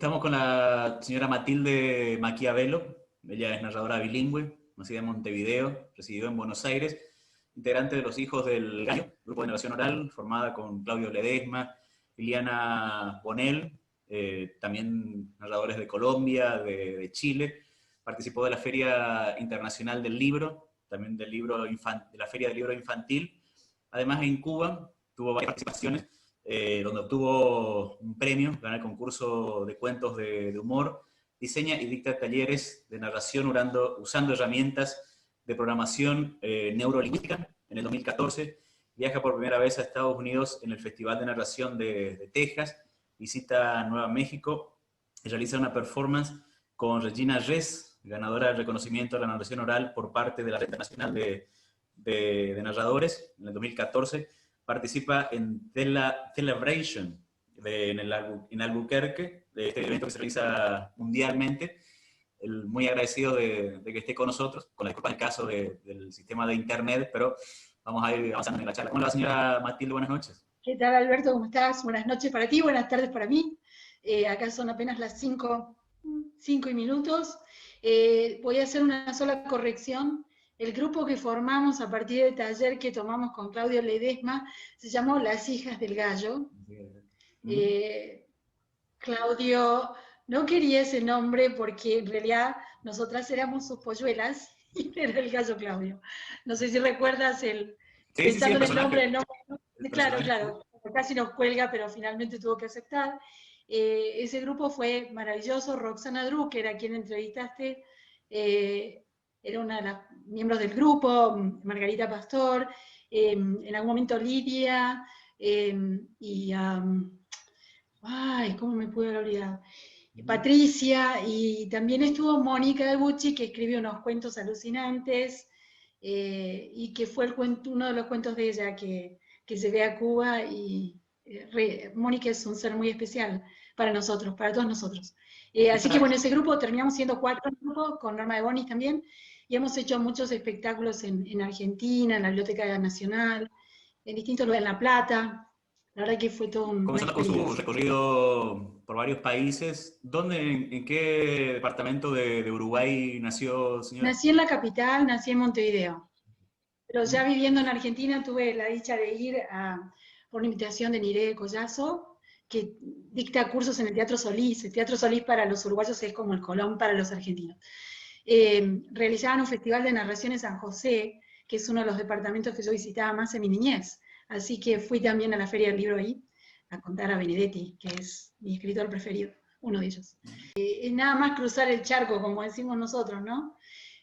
Estamos con la señora Matilde Maquiavelo. Ella es narradora bilingüe, nacida en Montevideo, residió en Buenos Aires, integrante de los Hijos del Gallo, grupo de narración oral, formada con Claudio Ledesma, Liliana Bonel, también narradores de Colombia, de Chile. Participó de la Feria Internacional del Libro, también del libro de la Feria del Libro Infantil. Además, en Cuba tuvo varias participaciones, donde obtuvo un premio, ganó el concurso de cuentos de humor, diseña y dicta talleres de narración usando herramientas de programación neurolingüística. En el 2014 viaja por primera vez a Estados Unidos en el Festival de Narración de Texas, visita Nueva México y realiza una performance con Regina Res, ganadora del reconocimiento de la narración oral por parte de la Red Nacional de Narradores en el 2014. Participa en Celebration en Albuquerque, de este evento que se realiza mundialmente. Muy agradecido de que esté con nosotros, con la disculpa del caso del sistema de internet, pero vamos a ir avanzando en la charla. ¿Cómo le va, señora Matilde? Buenas noches. ¿Qué tal, Alberto? ¿Cómo estás? Buenas noches para ti, buenas tardes para mí. Acá son apenas las 5:05. Voy a hacer una sola corrección. El grupo que formamos a partir del taller que tomamos con Claudio Ledesma se llamó Las Hijas del Gallo. Claudio no quería ese nombre porque en realidad nosotras éramos sus polluelas y era el gallo Claudio. No sé si recuerdas pensando en el nombre. Claro, casi nos cuelga, pero finalmente tuvo que aceptar. Ese grupo fue maravilloso. Roxana Drucker, a quien entrevistaste, era una de las miembros del grupo, Margarita Pastor, en algún momento Lidia, ¿cómo me pude haber olvidado? Patricia, y también estuvo Mónica de Bucci, que escribió unos cuentos alucinantes, y que fue uno de los cuentos de ella que llegué a Cuba, y Mónica es un ser muy especial para nosotros, para todos nosotros. Así que bueno, ese grupo terminamos siendo 4 grupos, con Norma de Bonis también, y hemos hecho muchos espectáculos en Argentina, en la Biblioteca Nacional, en distintos lugares, en La Plata. La verdad que fue todo un... Comenzando con su recorrido por varios países, ¿en qué departamento de Uruguay nació, señora? Nací en la capital, nací en Montevideo. Pero ya viviendo en Argentina tuve la dicha de ir por una invitación de Niré Collazo, que dicta cursos en el Teatro Solís. El Teatro Solís para los uruguayos es como el Colón para los argentinos. Realizaban un festival de narración en San José, que es uno de los departamentos que yo visitaba más en mi niñez. Así que fui también a la Feria del Libro ahí, a contar a Benedetti, que es mi escritor preferido, uno de ellos. Es nada más cruzar el charco, como decimos nosotros, ¿no?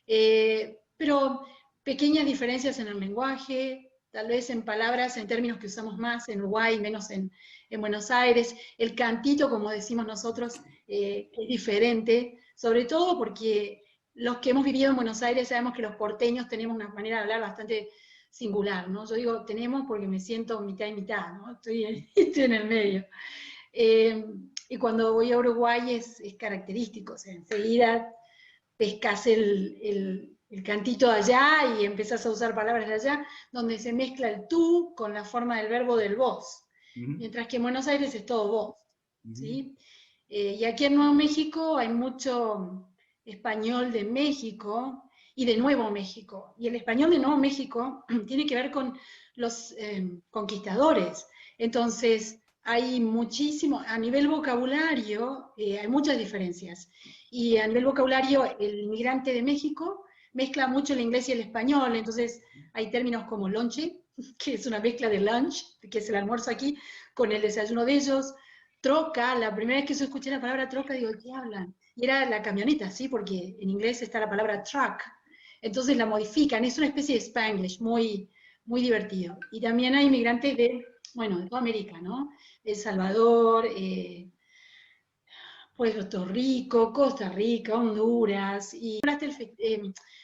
Pero pequeñas diferencias en el lenguaje, tal vez en palabras, en términos que usamos más en Uruguay, menos en Buenos Aires. El cantito, como decimos nosotros, es diferente, sobre todo porque los que hemos vivido en Buenos Aires sabemos que los porteños tenemos una manera de hablar bastante singular, ¿no? Yo digo tenemos porque me siento mitad y mitad, ¿no? Estoy en el medio. Y cuando voy a Uruguay es característico, o sea, enseguida pescas el cantito de allá y empezás a usar palabras de allá, donde se mezcla el tú con la forma del verbo del vos, mientras que en Buenos Aires es todo vos, ¿sí? Y aquí en Nuevo México hay mucho español de México y de Nuevo México, y el español de Nuevo México tiene que ver con los conquistadores. Entonces hay muchísimo, a nivel vocabulario hay muchas diferencias, y a nivel vocabulario el inmigrante de México mezcla mucho el inglés y el español. Entonces hay términos como lonche, que es una mezcla de lunch, que es el almuerzo aquí, con el desayuno de ellos. Troca, la primera vez que yo escuché la palabra troca, digo, ¿qué hablan? Y era la camioneta, ¿sí? Porque en inglés está la palabra truck. Entonces la modifican, es una especie de Spanglish, muy, muy divertido. Y también hay inmigrantes de toda América, ¿no? El Salvador, Puerto Rico, Costa Rica, Honduras, y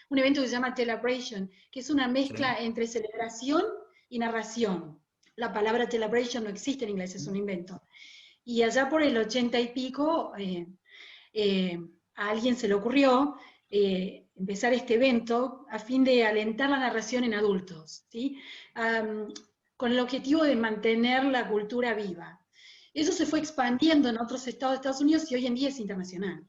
un evento que se llama Celebration, que es una mezcla entre celebración y narración. La palabra celebration no existe en inglés, es un invento. Y allá por el 80 y pico, a alguien se le ocurrió empezar este evento a fin de alentar la narración en adultos, ¿sí? Con el objetivo de mantener la cultura viva. Eso se fue expandiendo en otros estados de Estados Unidos y hoy en día es internacional.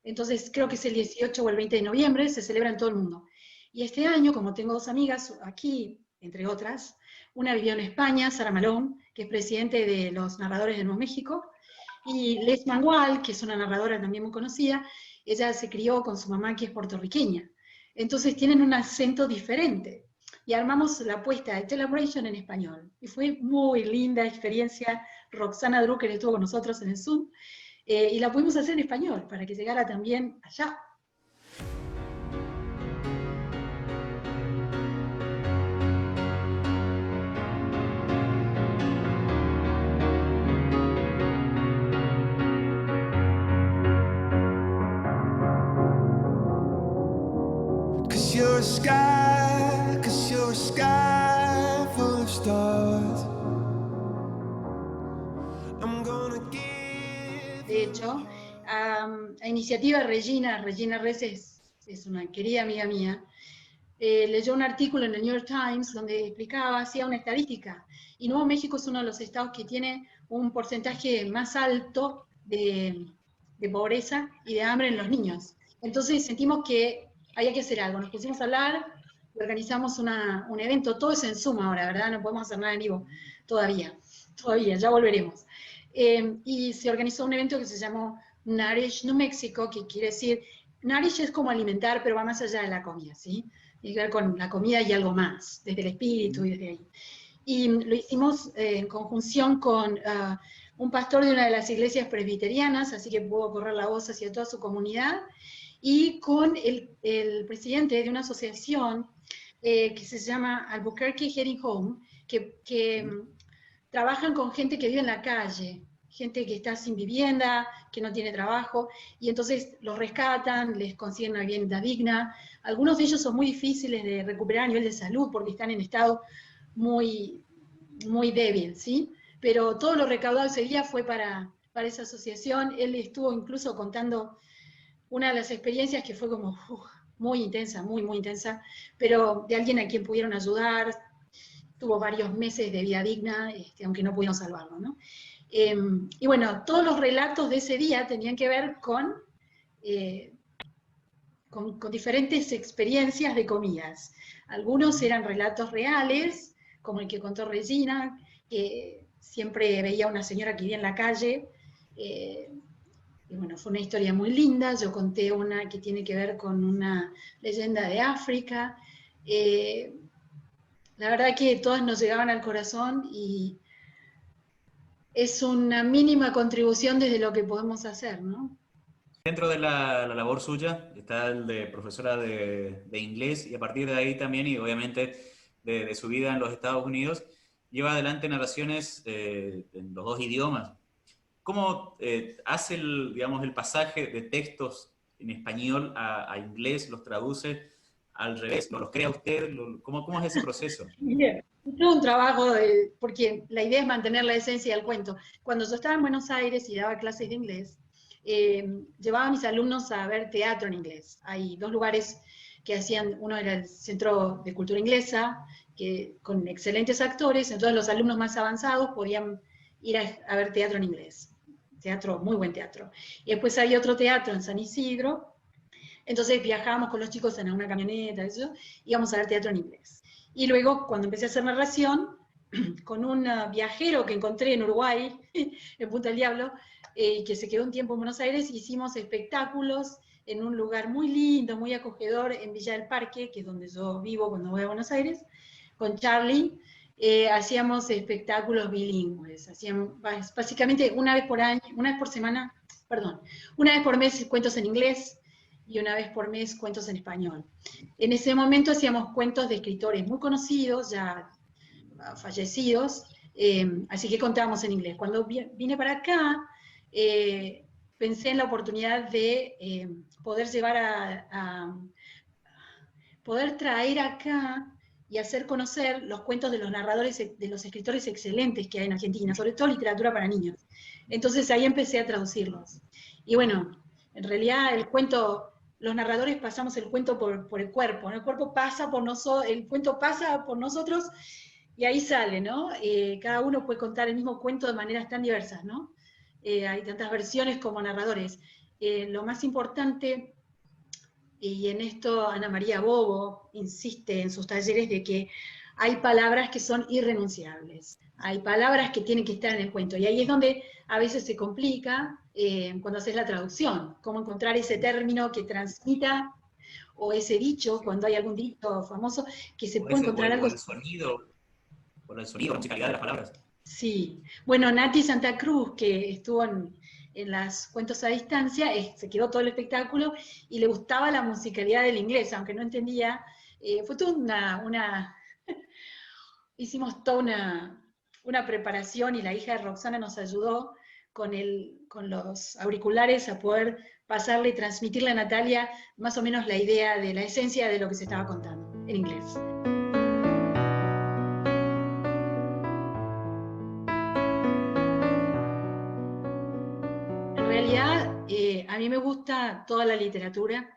Entonces creo que es el 18 o el 20 de noviembre, se celebra en todo el mundo. Y este año, como tengo dos amigas aquí, entre otras, una vivió en España, Sara Malone, que es presidente de los narradores de Nuevo México, y Les Mangual, que es una narradora también muy conocida, ella se crió con su mamá que es puertorriqueña. Entonces tienen un acento diferente. Y armamos la apuesta de Celebration en español. Y fue muy linda experiencia. Roxana Drucker estuvo con nosotros en el Zoom. Y la pudimos hacer en español, para que llegara también allá. You're a sky full of stars. I'm gonna give. De hecho, a iniciativa de Regina Reces es una querida amiga mía, leyó un artículo en el New York Times donde explicaba, hacía una estadística, y Nuevo México es uno de los estados que tiene un porcentaje más alto de pobreza y de hambre en los niños. Entonces sentimos que había que hacer algo, nos pusimos a hablar y organizamos un evento, todo es en Zoom ahora, ¿verdad? No podemos hacer nada en vivo todavía, ya volveremos. Y se organizó un evento que se llamó Nourish New Mexico, que quiere decir, nourish es como alimentar, pero va más allá de la comida, ¿sí? Tiene que ver con la comida y algo más, desde el espíritu y desde ahí. Y lo hicimos en conjunción con un pastor de una de las iglesias presbiterianas, así que pudo correr la voz hacia toda su comunidad, y con el presidente de una asociación que se llama Albuquerque Heading Home, que trabajan con gente que vive en la calle, gente que está sin vivienda, que no tiene trabajo, y entonces los rescatan, les consiguen una vivienda digna. Algunos de ellos son muy difíciles de recuperar a nivel de salud porque están en estado muy, muy débil, ¿sí? Pero todo lo recaudado ese día fue para esa asociación. Él estuvo incluso contando una de las experiencias que fue como muy intensa, muy, muy intensa, pero de alguien a quien pudieron ayudar, tuvo varios meses de vida digna, aunque no pudieron salvarlo, ¿no? Y bueno, todos los relatos de ese día tenían que ver con diferentes experiencias de comidas. Algunos eran relatos reales, como el que contó Regina, que siempre veía a una señora que vivía en la calle, y bueno, fue una historia muy linda. Yo conté una que tiene que ver con una leyenda de África. La verdad que todas nos llegaban al corazón y es una mínima contribución desde lo que podemos hacer, ¿no? Dentro de la labor suya está el de profesora de inglés, y a partir de ahí también, y obviamente de su vida en los Estados Unidos, lleva adelante narraciones en los dos idiomas. ¿Cómo hace digamos, el pasaje de textos en español a inglés? ¿Los traduce al revés? ¿Los crea usted? ¿Cómo es ese proceso? Bien. Todo un trabajo, porque la idea es mantener la esencia del cuento. Cuando yo estaba en Buenos Aires y daba clases de inglés, llevaba a mis alumnos a ver teatro en inglés. Hay dos lugares que hacían, uno era el Centro de Cultura Inglesa, con excelentes actores, entonces los alumnos más avanzados podían ir a ver teatro en inglés. Teatro, muy buen teatro. Y después había otro teatro en San Isidro, entonces viajábamos con los chicos en una camioneta, eso, íbamos a ver teatro en inglés. Y luego, cuando empecé a hacer narración, con un viajero que encontré en Uruguay, en Punta del Diablo, que se quedó un tiempo en Buenos Aires, hicimos espectáculos en un lugar muy lindo, muy acogedor, en Villa del Parque, que es donde yo vivo cuando voy a Buenos Aires, con Charlie. Hacíamos espectáculos bilingües, hacíamos básicamente una vez por año, una vez por semana, perdón, una vez por mes cuentos en inglés y una vez por mes cuentos en español. En ese momento hacíamos cuentos de escritores muy conocidos, ya fallecidos, así que contábamos en inglés. Cuando vine para acá, pensé en la oportunidad de poder llevar poder traer acá y hacer conocer los cuentos de los narradores, de los escritores excelentes que hay en Argentina, sobre todo literatura para niños. Entonces ahí empecé a traducirlos. Y bueno, en realidad el cuento, los narradores pasamos el cuento por el cuerpo, ¿no? El cuento pasa por nosotros Y ahí sale, ¿no? Cada uno puede contar el mismo cuento de maneras tan diversas, ¿no? Hay tantas versiones como narradores. Lo más importante, y en esto Ana María Bobo insiste en sus talleres, de que hay palabras que son irrenunciables, hay palabras que tienen que estar en el cuento, y ahí es donde a veces se complica cuando haces la traducción, cómo encontrar ese término que transmita, o ese dicho, cuando hay algún dicho famoso, que se puede encontrar O algo. el sonido, la musicalidad de las palabras. Sí, bueno, Nati Santa Cruz, que estuvo en las Cuentos a Distancia, se quedó todo el espectáculo y le gustaba la musicalidad del inglés, aunque no entendía. Fue toda hicimos toda una preparación, y la hija de Roxana nos ayudó con los auriculares a poder pasarle y transmitirle a Natalia más o menos la idea de la esencia de lo que se estaba contando en inglés. En realidad, a mí me gusta toda la literatura.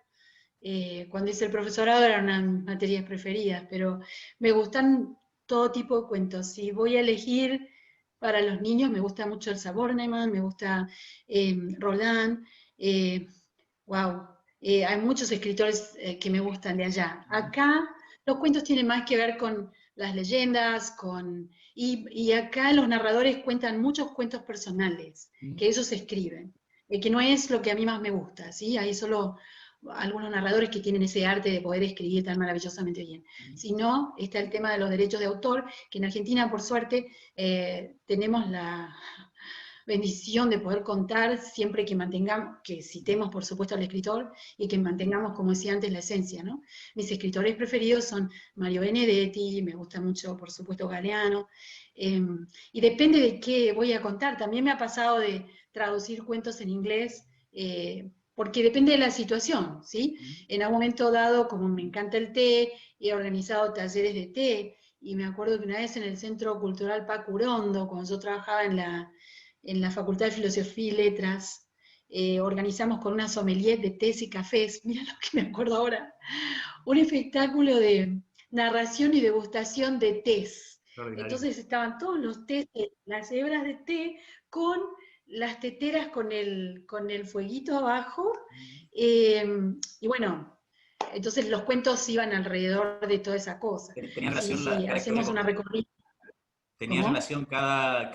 Cuando hice el profesorado eran una de mis materias preferidas, pero me gustan todo tipo de cuentos. Si voy a elegir para los niños, me gusta mucho el Bornemann, me gusta Roland, wow, hay muchos escritores que me gustan de allá. Acá los cuentos tienen más que ver con las leyendas, y acá los narradores cuentan muchos cuentos personales que ellos escriben, que no es lo que a mí más me gusta, ¿sí? Hay solo algunos narradores que tienen ese arte de poder escribir tan maravillosamente bien. Si no, está el tema de los derechos de autor, que en Argentina, por suerte, tenemos la bendición de poder contar siempre que mantengamos, que citemos por supuesto al escritor, y que mantengamos, como decía antes, la esencia, ¿no? Mis escritores preferidos son Mario Benedetti, me gusta mucho, por supuesto, Galeano, y depende de qué voy a contar. También me ha pasado de traducir cuentos en inglés, porque depende de la situación, ¿sí? En algún momento dado, como me encanta el té, he organizado talleres de té, y me acuerdo que una vez en el Centro Cultural Paco Urondo, cuando yo trabajaba en la Facultad de Filosofía y Letras, organizamos con una sommelier de tés y cafés, mira lo que me acuerdo ahora, un espectáculo de narración y degustación de tés. Entonces estaban todos los tés, las hebras de té, con las teteras con el fueguito abajo, y bueno, entonces los cuentos iban alrededor de toda esa cosa. Tenía relación Si cada historia hacemos una recorrida. tenía ¿Cómo? relación cada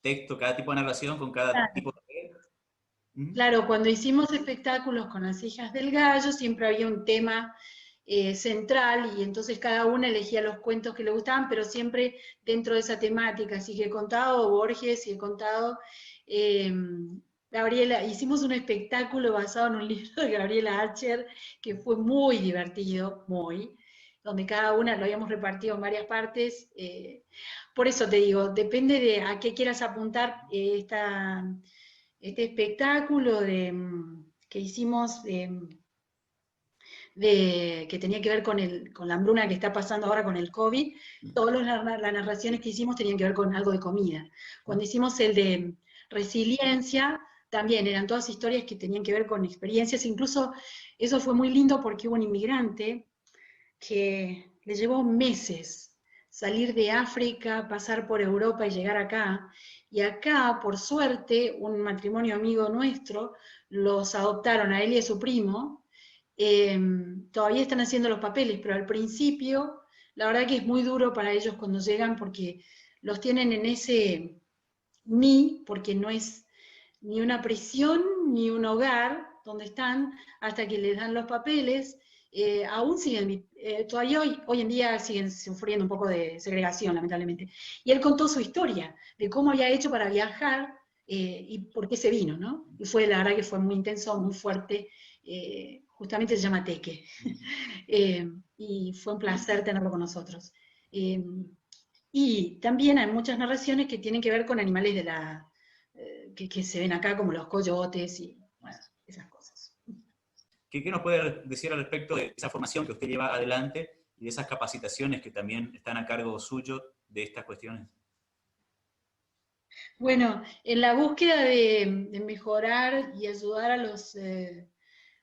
texto, cada tipo de narración con cada tipo de... Claro, cuando hicimos espectáculos con las hijas del gallo, siempre había un tema central, y entonces cada una elegía los cuentos que le gustaban, pero siempre dentro de esa temática. Así que he contado Borges y he contado Gabriela. Hicimos un espectáculo basado en un libro de Gabriela Archer, que fue muy divertido, donde cada una lo habíamos repartido en varias partes. Por eso te digo, depende de a qué quieras apuntar este espectáculo que hicimos, que tenía que ver con la hambruna que está pasando ahora con el COVID. Todas las narraciones que hicimos tenían que ver con algo de comida. Cuando hicimos el de resiliencia, también eran todas historias que tenían que ver con experiencias. Incluso eso fue muy lindo porque hubo un inmigrante que le llevó meses salir de África, pasar por Europa y llegar acá. Y acá, por suerte, un matrimonio amigo nuestro los adoptaron a él y a su primo. Todavía están haciendo los papeles, pero al principio, la verdad que es muy duro para ellos cuando llegan, porque los tienen en ese porque no es ni una prisión ni un hogar donde están, hasta que les dan los papeles. Aún siguen, todavía hoy en día siguen sufriendo un poco de segregación, lamentablemente. Y él contó su historia, de cómo había hecho para viajar, y por qué se vino, ¿no? Y fue, la verdad que fue muy intenso, muy fuerte. Justamente se llama Teque. Y fue un placer tenerlo con nosotros. Y también hay muchas narraciones que tienen que ver con animales que se ven acá, como los coyotes y bueno, esas cosas. ¿Qué nos puede decir al respecto de esa formación que usted lleva adelante y de esas capacitaciones que también están a cargo suyo de estas cuestiones? Bueno, en la búsqueda de mejorar y ayudar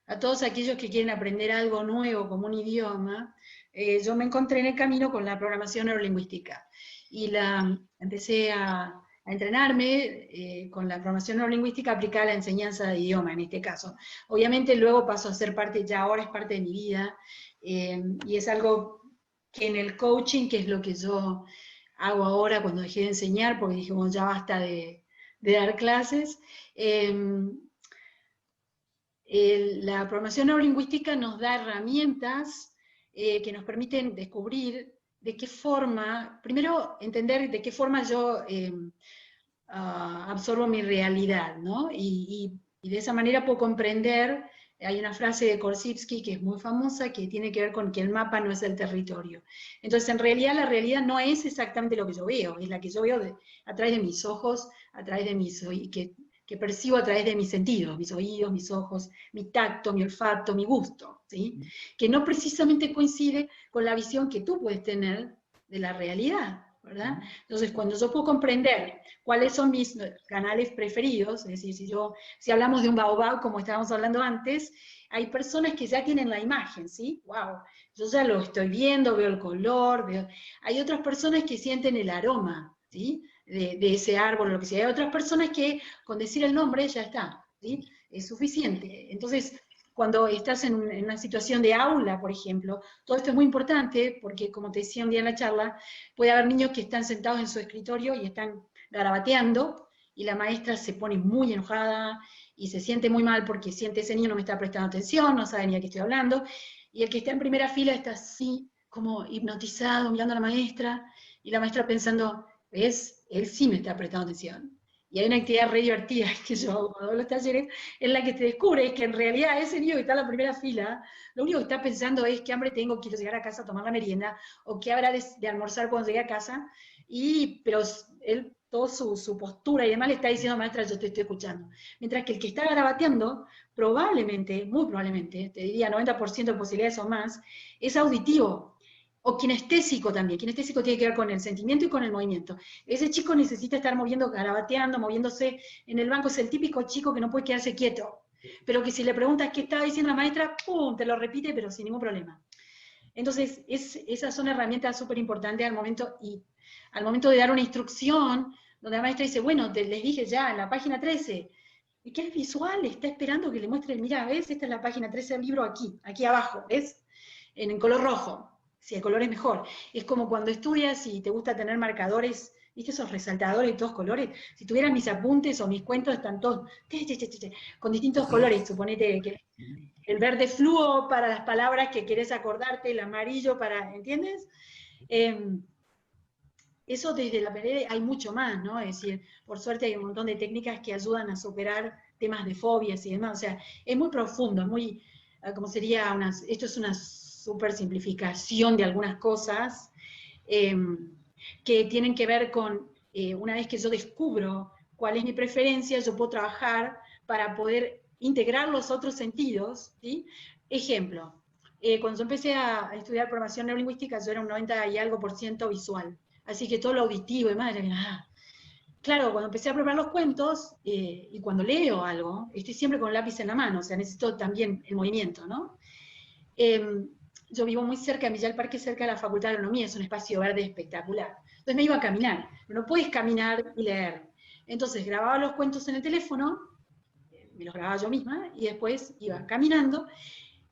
a todos aquellos que quieren aprender algo nuevo como un idioma, yo me encontré en el camino con la programación neurolingüística y empecé a entrenarme con la programación neurolingüística aplicada a la enseñanza de idioma, en este caso. Obviamente luego pasó a ser parte, ya ahora es parte de mi vida, y es algo que en el coaching, que es lo que yo hago ahora cuando dejé de enseñar, porque dije, bueno, ya basta de dar clases. La programación neurolingüística nos da herramientas que nos permiten descubrir de qué forma, primero entender de qué forma yo absorbo mi realidad, ¿no? Y de esa manera puedo comprender, hay una frase de Korzybski que es muy famosa, que tiene que ver con que el mapa no es el territorio. Entonces, en realidad, la realidad no es exactamente lo que yo veo, es la que yo veo a través de mis ojos, a través de mis oídos, que percibo a través de mis sentidos, mis oídos, mis ojos, mi tacto, mi olfato, mi gusto, ¿sí? Que no precisamente coincide con la visión que tú puedes tener de la realidad, ¿verdad? Entonces, cuando yo puedo comprender cuáles son mis canales preferidos, es decir, si hablamos de un baobab, como estábamos hablando antes, hay personas que ya tienen la imagen, ¿sí? ¡Wow! Yo ya lo estoy viendo, veo el color, hay otras personas que sienten el aroma, ¿sí? De ese árbol o lo que sea. Hay otras personas que con decir el nombre ya está, ¿sí? Es suficiente. Entonces, cuando estás en una situación de aula, por ejemplo, todo esto es muy importante porque, como te decía un día en la charla, puede haber niños que están sentados en su escritorio y están garabateando, y la maestra se pone muy enojada y se siente muy mal porque siente ese niño no me está prestando atención, no sabe ni a qué estoy hablando, y el que está en primera fila está así, como hipnotizado, mirando a la maestra, y la maestra pensando, ¿ves? Él sí me está prestando atención. Y hay una actividad re divertida que yo hago cuando doy los talleres, en la que te descubres que en realidad ese niño que está en la primera fila, lo único que está pensando es qué hambre tengo, quiero llegar a casa a tomar la merienda, o qué habrá de almorzar cuando llegue a casa, pero él, toda su postura y demás le está diciendo, maestra, yo te estoy escuchando. Mientras que el que está garabateando, probablemente, muy probablemente, te diría 90% de posibilidades o más, es auditivo. O kinestésico también. Kinestésico tiene que ver con el sentimiento y con el movimiento. Ese chico necesita estar moviendo, garabateando, moviéndose en el banco. Es el típico chico que no puede quedarse quieto. Pero que si le preguntas qué estaba diciendo la maestra, ¡pum!, te lo repite, pero sin ningún problema. Entonces, esas son herramientas súper importantes al momento de dar una instrucción, donde la maestra dice, bueno, les dije ya, en la página 13, y que es visual, está esperando que le muestre, mira, ¿ves? Esta es la página 13 del libro aquí abajo, ¿ves? En color rojo. Si el color es mejor. Es como cuando estudias y te gusta tener marcadores, ¿viste esos resaltadores de todos colores? Si tuvieras mis apuntes o mis cuentos, están todos con distintos colores. Suponete que el verde fluo para las palabras que querés acordarte, el amarillo para, ¿entiendes? Eso desde la PNL hay mucho más, ¿no? Es decir, por suerte hay un montón de técnicas que ayudan a superar temas de fobias y demás. O sea, es muy profundo, es muy, como sería, esto es una súper simplificación de algunas cosas que tienen que ver con, una vez que yo descubro cuál es mi preferencia, yo puedo trabajar para poder integrar los otros sentidos, ¿sí? Ejemplo, cuando yo empecé a estudiar programación neurolingüística, yo era un 90 y algo % visual, así que todo lo auditivo y madre mía, claro, cuando empecé a preparar los cuentos, y cuando leo algo, estoy siempre con el lápiz en la mano, o sea, necesito también el movimiento, ¿no? Yo vivo muy cerca de Villa del Parque, cerca de la Facultad de Agronomía, es un espacio verde espectacular. Entonces me iba a caminar, pero no puedes caminar y leer. Entonces grababa los cuentos en el teléfono, me los grababa yo misma, y después iba caminando.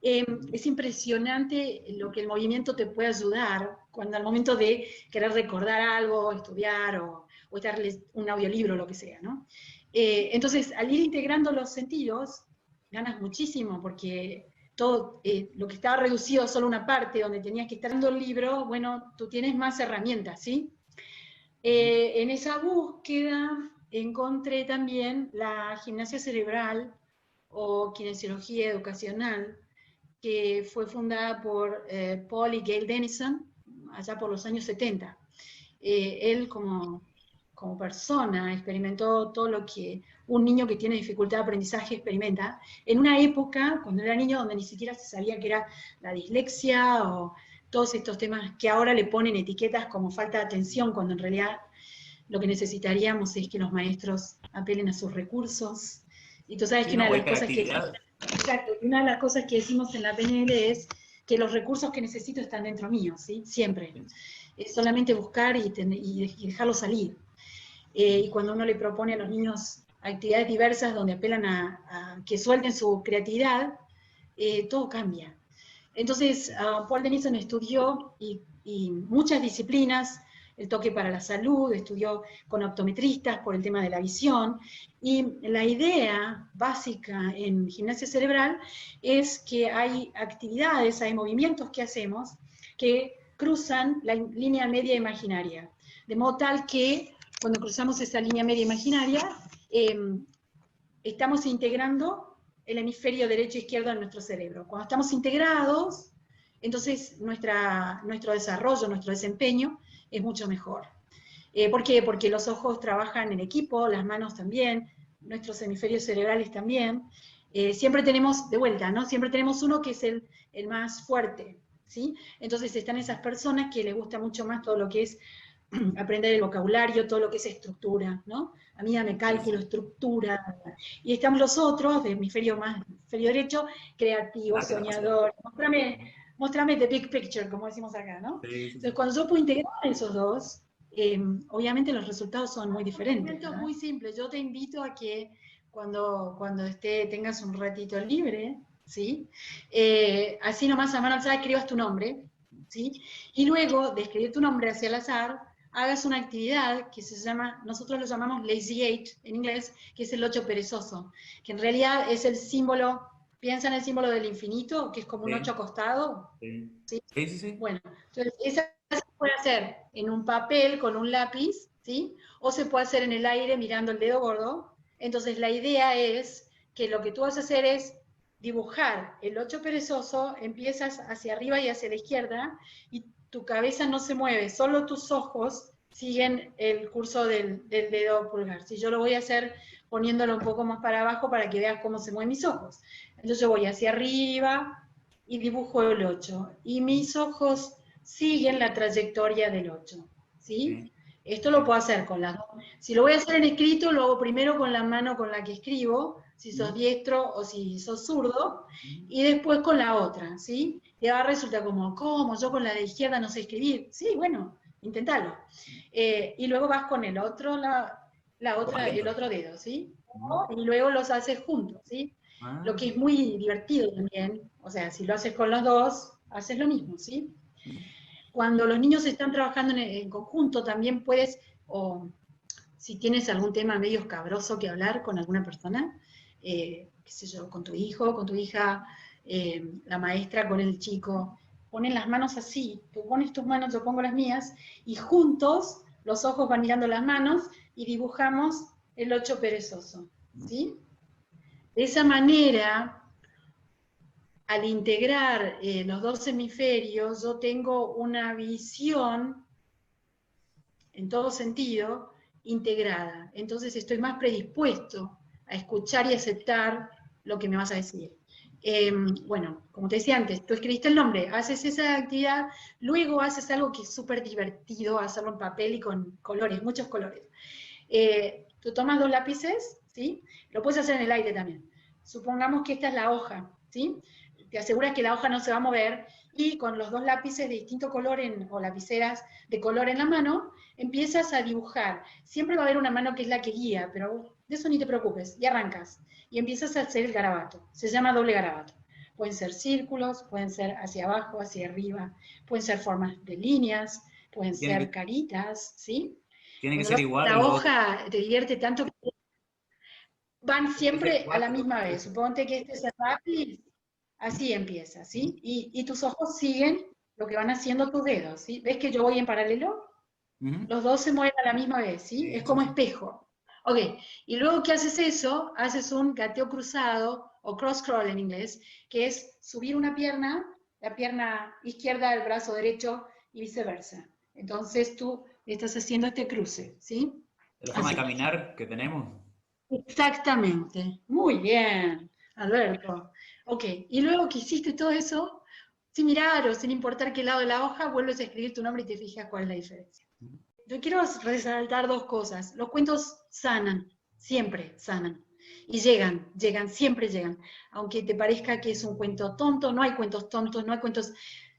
Es impresionante lo que el movimiento te puede ayudar cuando al momento de querer recordar algo, estudiar o estar un audiolibro o lo que sea, ¿no? Entonces, al ir integrando los sentidos, ganas muchísimo, porque todo lo que estaba reducido a solo una parte, donde tenías que estar dando el libro, bueno, tú tienes más herramientas, ¿sí? En esa búsqueda encontré también la gimnasia cerebral o kinesiología educacional, que fue fundada por Paul y Gail Dennison, allá por los años 70. Él como persona experimentó todo lo que un niño que tiene dificultad de aprendizaje experimenta, en una época, cuando era niño, donde ni siquiera se sabía que era la dislexia o todos estos temas que ahora le ponen etiquetas como falta de atención, cuando en realidad lo que necesitaríamos es que los maestros apelen a sus recursos. Y tú sabes que una de las cosas que decimos en la PNL es que los recursos que necesito están dentro mío, ¿sí? Siempre. Es solamente buscar y dejarlo salir. Y cuando uno le propone a los niños actividades diversas donde apelan a que suelten su creatividad, todo cambia. Entonces, Paul Denison estudió y muchas disciplinas, el toque para la salud, estudió con optometristas por el tema de la visión, y la idea básica en gimnasia cerebral es que hay actividades, hay movimientos que hacemos que cruzan la línea media imaginaria, de modo tal que cuando cruzamos esa línea media imaginaria, estamos integrando el hemisferio derecho e izquierdo en nuestro cerebro. Cuando estamos integrados, entonces nuestro desarrollo, nuestro desempeño es mucho mejor. ¿Por qué? Porque los ojos trabajan en equipo, las manos también, nuestros hemisferios cerebrales también. Siempre tenemos, de vuelta, ¿no? Siempre tenemos uno que es el más fuerte, ¿sí? Entonces están esas personas que les gusta mucho más todo lo que es aprender el vocabulario, todo lo que es estructura, ¿no? A mí dame cálculo, estructura, y estamos los otros, de hemisferio derecho, creativo, soñador, mostrame the big picture, como decimos acá, ¿no? Entonces, cuando yo puedo integrar esos dos, obviamente los resultados son muy diferentes. Esto es muy simple, yo te invito a que cuando tengas un ratito libre, ¿sí? Así nomás a mano alzada escribas tu nombre, ¿sí? Y luego de escribir tu nombre hacia el azar, hagas una actividad que se llama, nosotros lo llamamos lazy 8 en inglés, que es el 8 perezoso, que en realidad es el símbolo, piensa en el símbolo del infinito, que es como un 8 acostado. Sí. Bueno, entonces esa se puede hacer en un papel con un lápiz, ¿sí? O se puede hacer en el aire mirando el dedo gordo. Entonces la idea es que lo que tú vas a hacer es dibujar el 8 perezoso, empiezas hacia arriba y hacia la izquierda, y tu cabeza no se mueve, solo tus ojos siguen el curso del dedo pulgar. Si yo lo voy a hacer poniéndolo un poco más para abajo para que veas cómo se mueven mis ojos. Entonces yo voy hacia arriba y dibujo el 8. Y mis ojos siguen la trayectoria del 8. ¿Sí? Esto lo puedo hacer con las dos. Si lo voy a hacer en escrito, lo hago primero con la mano con la que escribo, si sos diestro o si sos zurdo, y después con la otra, ¿sí? Y ahora resulta como, ¿cómo? Yo con la de izquierda no sé escribir. Sí, bueno, intentalo. Y luego vas con el otro, el otro dedo, ¿sí? Y luego los haces juntos, ¿sí? Lo que es muy divertido también, o sea, si lo haces con los dos, haces lo mismo, ¿sí? Cuando los niños están trabajando en conjunto, también puedes, o si tienes algún tema medio escabroso que hablar con alguna persona, qué sé yo, con tu hijo, con tu hija, la maestra con el chico, ponen las manos así, tú pones tus manos, yo pongo las mías, y juntos los ojos van mirando las manos y dibujamos el 8 perezoso, ¿sí? De esa manera, al integrar los dos hemisferios, yo tengo una visión, en todo sentido, integrada. Entonces estoy más predispuesto a escuchar y aceptar lo que me vas a decir. Bueno, como te decía antes, tú escribiste el nombre, haces esa actividad, luego haces algo que es súper divertido, hacerlo en papel y con colores, muchos colores. Tú tomas dos lápices, ¿sí? Lo puedes hacer en el aire también. Supongamos que esta es la hoja, ¿sí? Te aseguras que la hoja no se va a mover, y con los dos lápices de distinto color o lapiceras de color en la mano, empiezas a dibujar. Siempre va a haber una mano que es la que guía, pero de eso ni te preocupes, y arrancas. Y empiezas a hacer el garabato. Se llama doble garabato. Pueden ser círculos, pueden ser hacia abajo, hacia arriba, pueden ser formas de líneas, pueden ser caritas, ¿sí? Tiene que ser igual. La hoja te divierte tanto que van siempre a la misma vez. Suponte que este es el lápiz, así empieza, ¿sí? Y tus ojos siguen lo que van haciendo tus dedos, ¿sí? ¿Ves que yo voy en paralelo? Los dos se mueven a la misma vez, ¿sí? Es como espejo. Ok, y luego que haces eso, haces un gateo cruzado, o cross-crawl en inglés, que es subir una pierna, la pierna izquierda, el brazo derecho, y viceversa. Entonces tú estás haciendo este cruce, ¿sí? ¿De la forma de caminar que tenemos? Exactamente. Muy bien, Alberto. Ok, y luego que hiciste todo eso, sin mirar o sin importar qué lado de la hoja, vuelves a escribir tu nombre y te fijas cuál es la diferencia. Yo quiero resaltar dos cosas. Los cuentos sanan, siempre sanan. Y llegan, siempre llegan. Aunque te parezca que es un cuento tonto, no hay cuentos tontos, no hay cuentos...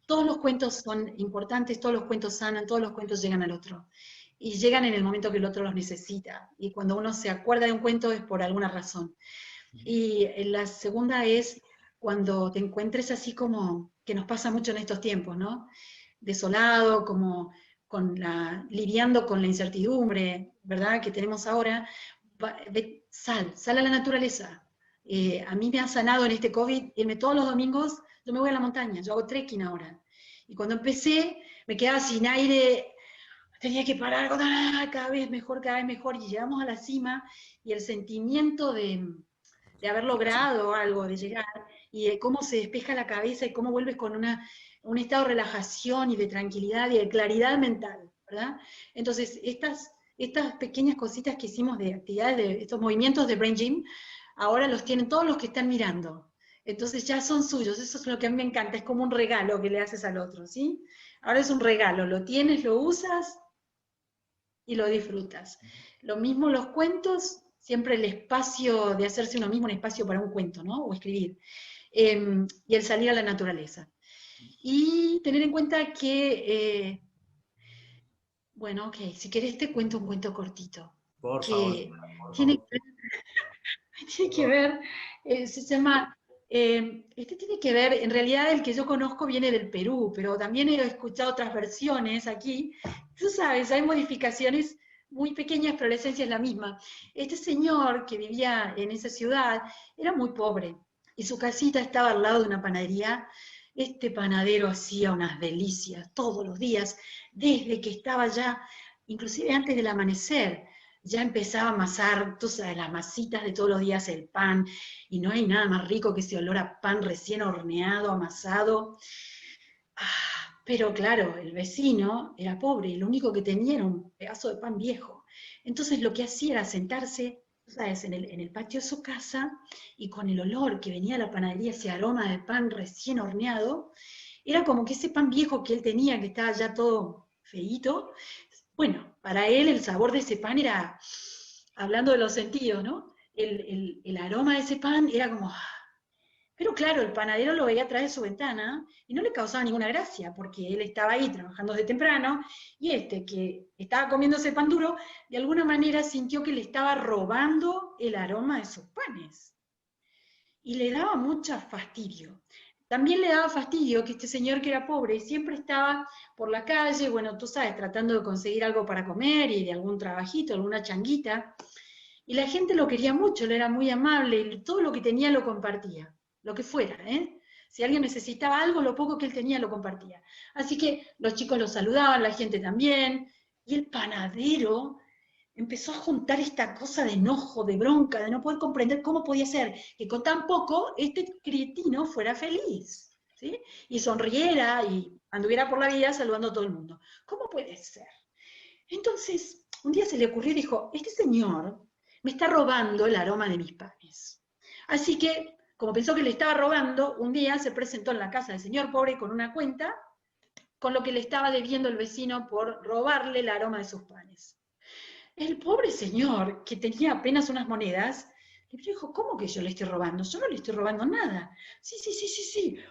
Todos los cuentos son importantes, todos los cuentos sanan, todos los cuentos llegan al otro. Y llegan en el momento que el otro los necesita. Y cuando uno se acuerda de un cuento es por alguna razón. Y la segunda es cuando te encuentres así como, que nos pasa mucho en estos tiempos, ¿no? Desolado, como lidiando con la incertidumbre, ¿verdad?, que tenemos ahora. Sal a la naturaleza. A mí me ha sanado en este COVID, irme todos los domingos, yo me voy a la montaña, yo hago trekking ahora. Y cuando empecé, me quedaba sin aire, tenía que parar, cada vez mejor, y llegamos a la cima, y el sentimiento de haber logrado algo, de llegar, y de cómo se despeja la cabeza, y cómo vuelves con un estado de relajación y de tranquilidad y de claridad mental, ¿verdad? Entonces, estas pequeñas cositas que hicimos de actividades, de estos movimientos de Brain Gym, ahora los tienen todos los que están mirando. Entonces ya son suyos, eso es lo que a mí me encanta, es como un regalo que le haces al otro, ¿sí? Ahora es un regalo, lo tienes, lo usas y lo disfrutas. Lo mismo los cuentos, siempre el espacio de hacerse uno mismo un espacio para un cuento, ¿no? O escribir. Y el salir a la naturaleza. Y tener en cuenta que, bueno, ok, si querés te cuento un cuento cortito. Por Que favor. tiene que ver, se llama, este tiene que ver, en realidad el que yo conozco viene del Perú, pero también he escuchado otras versiones aquí. Tú sabes, hay modificaciones muy pequeñas, pero la esencia es la misma. Este señor que vivía en esa ciudad era muy pobre, y su casita estaba al lado de una panadería. Este panadero hacía unas delicias todos los días, desde que estaba ya, inclusive antes del amanecer, ya empezaba a amasar, tú sabes, las masitas de todos los días, el pan, y no hay nada más rico que ese olor a pan recién horneado, amasado. Pero claro, el vecino era pobre y lo único que tenía era un pedazo de pan viejo. Entonces lo que hacía era sentarse, tú sabes, en el patio de su casa, y con el olor que venía de la panadería, ese aroma de pan recién horneado, era como que ese pan viejo que él tenía, que estaba ya todo feíto, bueno, para él el sabor de ese pan era, hablando de los sentidos, ¿no? El aroma de ese pan era como... Pero claro, el panadero lo veía atrás de su ventana y no le causaba ninguna gracia, porque él estaba ahí trabajando desde temprano, y este que estaba comiendo ese pan duro, de alguna manera sintió que le estaba robando el aroma de sus panes. Y le daba mucho fastidio. También le daba fastidio que este señor, que era pobre, siempre estaba por la calle, bueno, tú sabes, tratando de conseguir algo para comer y de algún trabajito, alguna changuita. Y la gente lo quería mucho, él era muy amable, y todo lo que tenía lo compartía, lo que fuera, ¿eh? Si alguien necesitaba algo, lo poco que él tenía lo compartía. Así que los chicos lo saludaban, la gente también, y el panadero empezó a juntar esta cosa de enojo, de bronca, de no poder comprender cómo podía ser que con tan poco este cretino fuera feliz, ¿sí? Y sonriera y anduviera por la vida saludando a todo el mundo. ¿Cómo puede ser? Entonces, un día se le ocurrió y dijo, este señor me está robando el aroma de mis panes. Así que, como pensó que le estaba robando, un día se presentó en la casa del señor pobre con una cuenta, con lo que le estaba debiendo el vecino por robarle el aroma de sus panes. El pobre señor, que tenía apenas unas monedas, le dijo, ¿cómo que yo le estoy robando? Yo no le estoy robando nada. Sí.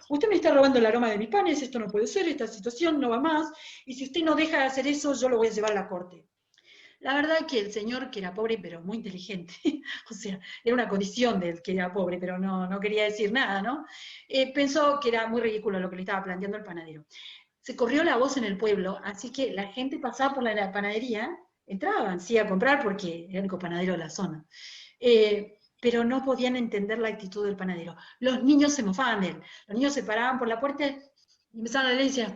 Usted me está robando el aroma de mis panes, esto no puede ser, esta situación no va más, y si usted no deja de hacer eso, yo lo voy a llevar a la corte. La verdad que el señor, que era pobre, pero muy inteligente, o sea, era una condición del que era pobre, pero no quería decir nada, ¿no? Pensó que era muy ridículo lo que le estaba planteando el panadero. Se corrió la voz en el pueblo, así que la gente pasaba por la panadería, entraban, sí, a comprar porque era el único panadero de la zona. Pero no podían entender la actitud del panadero. Los niños se mofaban de él. Los niños se paraban por la puerta y empezaban a decir,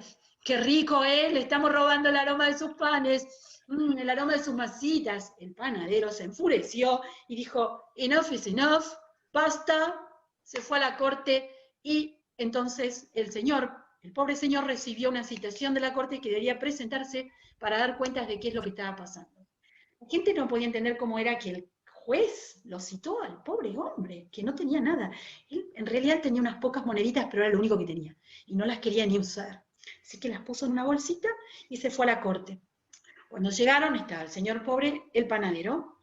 qué rico, le estamos robando el aroma de sus panes, el aroma de sus masitas. El panadero se enfureció y dijo, enough is enough, basta, se fue a la corte, y entonces el pobre señor recibió una citación de la corte que debería presentarse para dar cuentas de qué es lo que estaba pasando. La gente no podía entender cómo era que el juez lo citó al pobre hombre, que no tenía nada. Él en realidad tenía unas pocas moneditas, pero era lo único que tenía, y no las quería ni usar. Así que las puso en una bolsita y se fue a la corte. Cuando llegaron estaba el señor pobre, el panadero,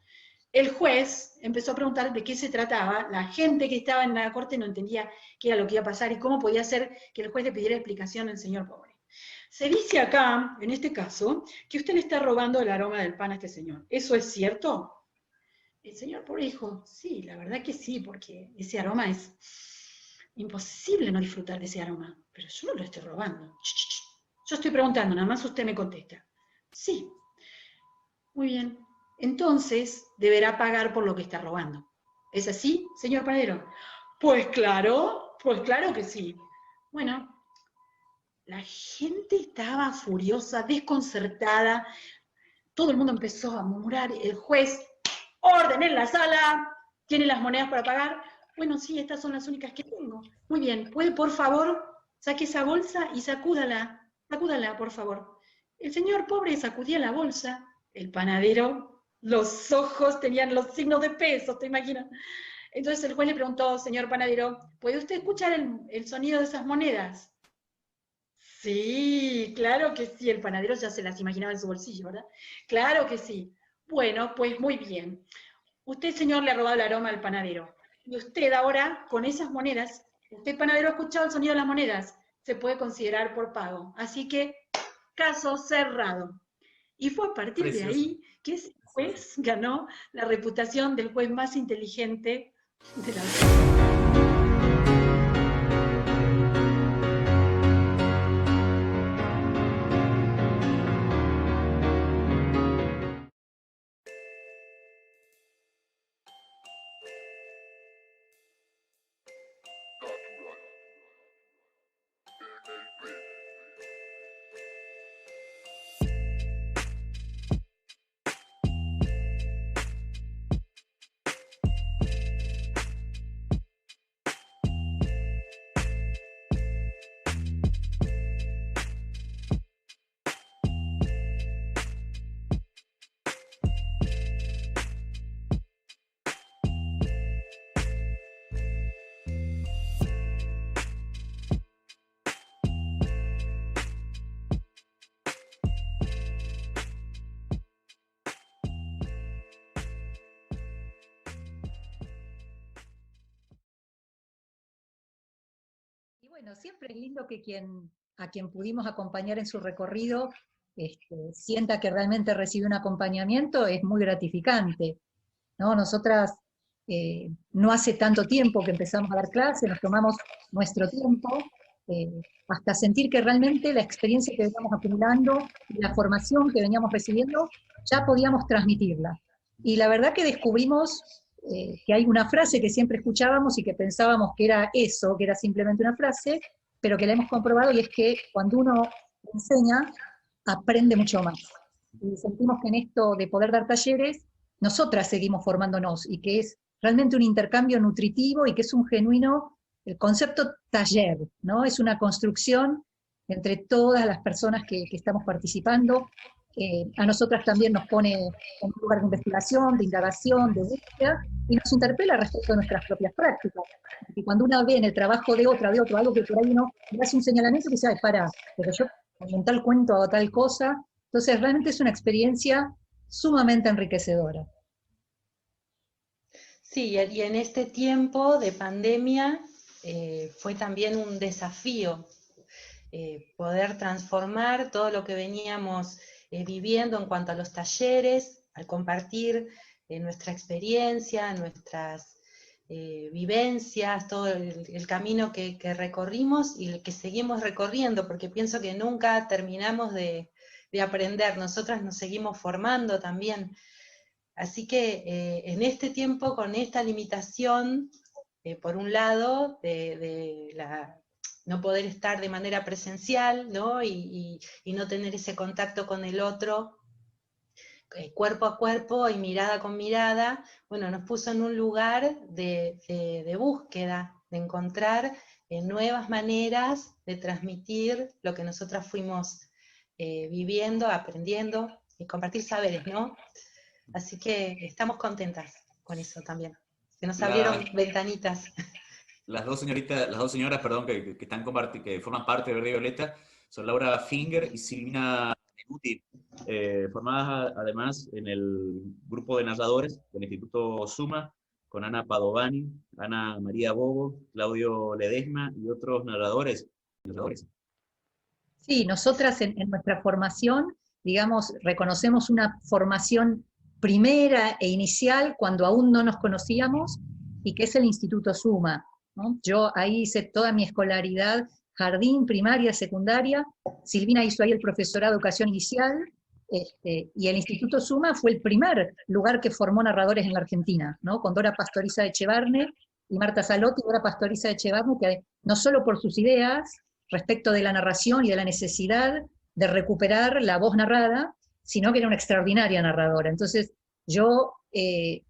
el juez empezó a preguntar de qué se trataba, la gente que estaba en la corte no entendía qué era lo que iba a pasar y cómo podía ser que el juez le pidiera explicación al señor pobre. Se dice acá, en este caso, que usted le está robando el aroma del pan a este señor. ¿Eso es cierto? El señor pobre dijo, sí, la verdad que sí, porque ese aroma es imposible no disfrutar de ese aroma, pero yo no lo estoy robando. Yo estoy preguntando, nada más usted me contesta. Sí, muy bien. Entonces deberá pagar por lo que está robando. ¿Es así, señor panadero? Pues claro que sí. Bueno, la gente estaba furiosa, desconcertada, todo el mundo empezó a murmurar, el juez, orden en la sala, ¿tiene las monedas para pagar? Bueno, sí, estas son las únicas que tengo. Muy bien, ¿puede por favor saque esa bolsa y sacúdala? Sacúdala, por favor. El señor pobre sacudía la bolsa, el panadero, los ojos tenían los signos de peso, ¿te imaginas? Entonces el juez le preguntó, señor panadero, ¿puede usted escuchar el sonido de esas monedas? Sí, claro que sí, el panadero ya se las imaginaba en su bolsillo, ¿verdad? Claro que sí. Bueno, pues muy bien. Usted, señor, le ha robado el aroma al panadero. Y usted ahora, con esas monedas, usted, panadero, ha escuchado el sonido de las monedas, se puede considerar por pago. Así que, caso cerrado. Y fue a partir de Precioso. ahí que ese juez ganó la reputación del juez más inteligente de la... Y bueno, siempre es lindo que a quien pudimos acompañar en su recorrido sienta que realmente recibe un acompañamiento, es muy gratificante, ¿no? Nosotras no hace tanto tiempo que empezamos a dar clases, nos tomamos nuestro tiempo, eh, hasta sentir que realmente la experiencia que veníamos acumulando y la formación que veníamos recibiendo, ya podíamos transmitirla. Y la verdad que descubrimos que hay una frase que siempre escuchábamos y que pensábamos que era eso, que era simplemente una frase, pero que la hemos comprobado, y es que cuando uno enseña, aprende mucho más. Y sentimos que en esto de poder dar talleres, nosotras seguimos formándonos, y que es realmente un intercambio nutritivo y que es un genuino, el concepto taller, ¿no? Es una construcción entre todas las personas que estamos participando. A nosotras también nos pone en un lugar de investigación, de indagación, de búsqueda, y nos interpela respecto a nuestras propias prácticas. Y cuando uno ve en el trabajo de otro, algo que por ahí uno le hace un señalamiento que dice, ay, para, pero yo en tal cuento hago tal cosa. Entonces realmente es una experiencia sumamente enriquecedora. Sí, y en este tiempo de pandemia fue también un desafío poder transformar todo lo que veníamos viviendo en cuanto a los talleres, al compartir nuestra experiencia, nuestras vivencias, todo el camino que recorrimos y el que seguimos recorriendo, porque pienso que nunca terminamos de aprender, nosotras nos seguimos formando también. Así que en este tiempo, con esta limitación, por un lado, no poder estar de manera presencial, ¿no? Y no tener ese contacto con el otro, cuerpo a cuerpo y mirada con mirada, bueno, nos puso en un lugar de búsqueda, de encontrar nuevas maneras de transmitir lo que nosotras fuimos viviendo, aprendiendo y compartir saberes, ¿no? Así que estamos contentas con eso también. Se nos abrieron ventanitas. Las dos señoras, perdón, que forman parte de Verde y Violeta, son Laura Finger y Silvina Muti, formadas además en el grupo de narradores del Instituto Suma, con Ana Padovani, Ana María Bobo, Claudio Ledesma y otros narradores. Sí, nosotras en nuestra formación, digamos, reconocemos una formación primera e inicial cuando aún no nos conocíamos, y que es el Instituto Suma, ¿no? Yo ahí hice toda mi escolaridad, jardín, primaria, secundaria. Silvina hizo ahí el profesorado de educación inicial, y el Instituto Suma fue el primer lugar que formó narradores en la Argentina, ¿no? Con Dora Pastoriza Echevarne y Marta Salotti. Dora Pastoriza Echevarne, que no solo por sus ideas respecto de la narración y de la necesidad de recuperar la voz narrada, sino que era una extraordinaria narradora. Entonces yo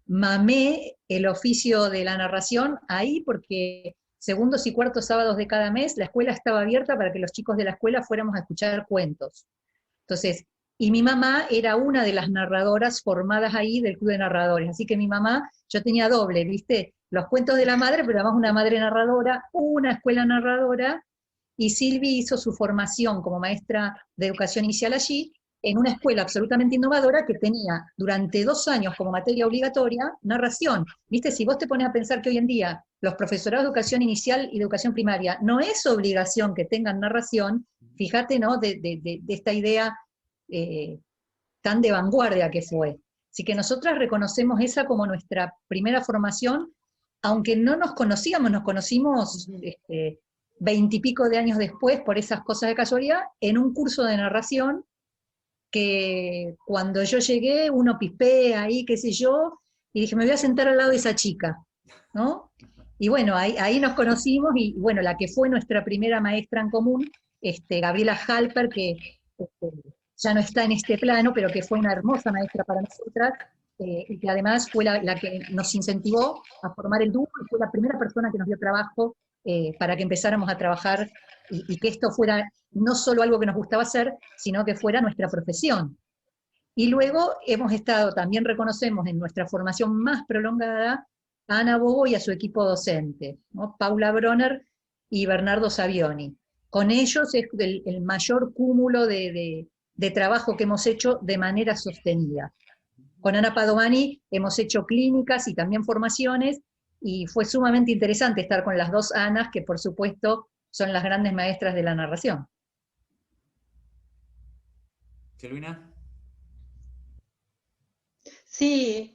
mamé el oficio de la narración ahí, porque segundos y cuartos sábados de cada mes la escuela estaba abierta para que los chicos de la escuela fuéramos a escuchar cuentos. Entonces, y mi mamá era una de las narradoras formadas ahí del Club de Narradores, así que mi mamá, yo tenía doble, ¿viste? Los cuentos de la madre, pero además una madre narradora, una escuela narradora, y Silvi hizo su formación como maestra de educación inicial allí, en una escuela absolutamente innovadora que tenía durante 2 años como materia obligatoria narración. ¿Viste? Si vos te pones a pensar que hoy en día los profesorados de educación inicial y de educación primaria no es obligación que tengan narración, fíjate, ¿no?, de esta idea tan de vanguardia que fue. Así que nosotras reconocemos esa como nuestra primera formación, aunque no nos conocíamos, nos conocimos 20 y pico de años después, por esas cosas de casualidad, en un curso de narración, que cuando yo llegué, uno pispea ahí, qué sé yo, y dije, me voy a sentar al lado de esa chica, ¿no? Y bueno, ahí nos conocimos, y bueno, la que fue nuestra primera maestra en común, Gabriela Halper, que ya no está en este plano, pero que fue una hermosa maestra para nosotras, y que además fue la que nos incentivó a formar el dúo, y fue la primera persona que nos dio trabajo para que empezáramos a trabajar, y que esto fuera no solo algo que nos gustaba hacer, sino que fuera nuestra profesión. Y luego hemos estado, también reconocemos en nuestra formación más prolongada, a Ana Bobo y a su equipo docente, ¿no? Paula Bronner y Bernardo Savioni. Con ellos es el mayor cúmulo de trabajo que hemos hecho de manera sostenida. Con Ana Padovani hemos hecho clínicas y también formaciones, y fue sumamente interesante estar con las dos Anas, que por supuesto son las grandes maestras de la narración. Silvina. Sí,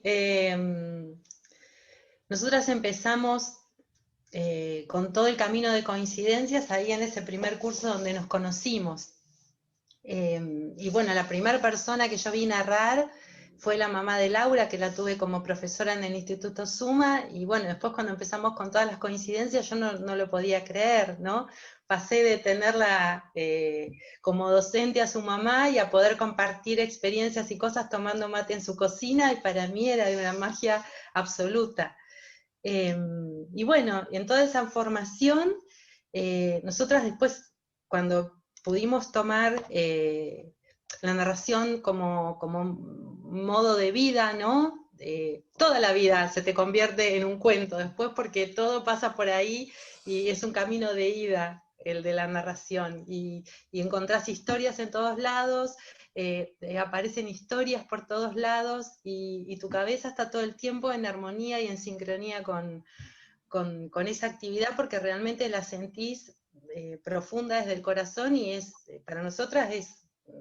nosotras empezamos con todo el camino de coincidencias ahí en ese primer curso donde nos conocimos. Y bueno, la primera persona que yo vi narrar fue la mamá de Laura, que la tuve como profesora en el Instituto Suma, y bueno, después cuando empezamos con todas las coincidencias yo no lo podía creer, ¿no? Pasé de tenerla como docente a su mamá y a poder compartir experiencias y cosas tomando mate en su cocina, y para mí era de una magia absoluta. Y bueno, en toda esa formación, nosotras después, cuando pudimos tomar la narración como modo de vida, ¿no? Toda la vida se te convierte en un cuento después, porque todo pasa por ahí y es un camino de ida el de la narración, y encontrás historias en todos lados, aparecen historias por todos lados, y tu cabeza está todo el tiempo en armonía y en sincronía con esa actividad, porque realmente la sentís profunda desde el corazón, y para nosotras es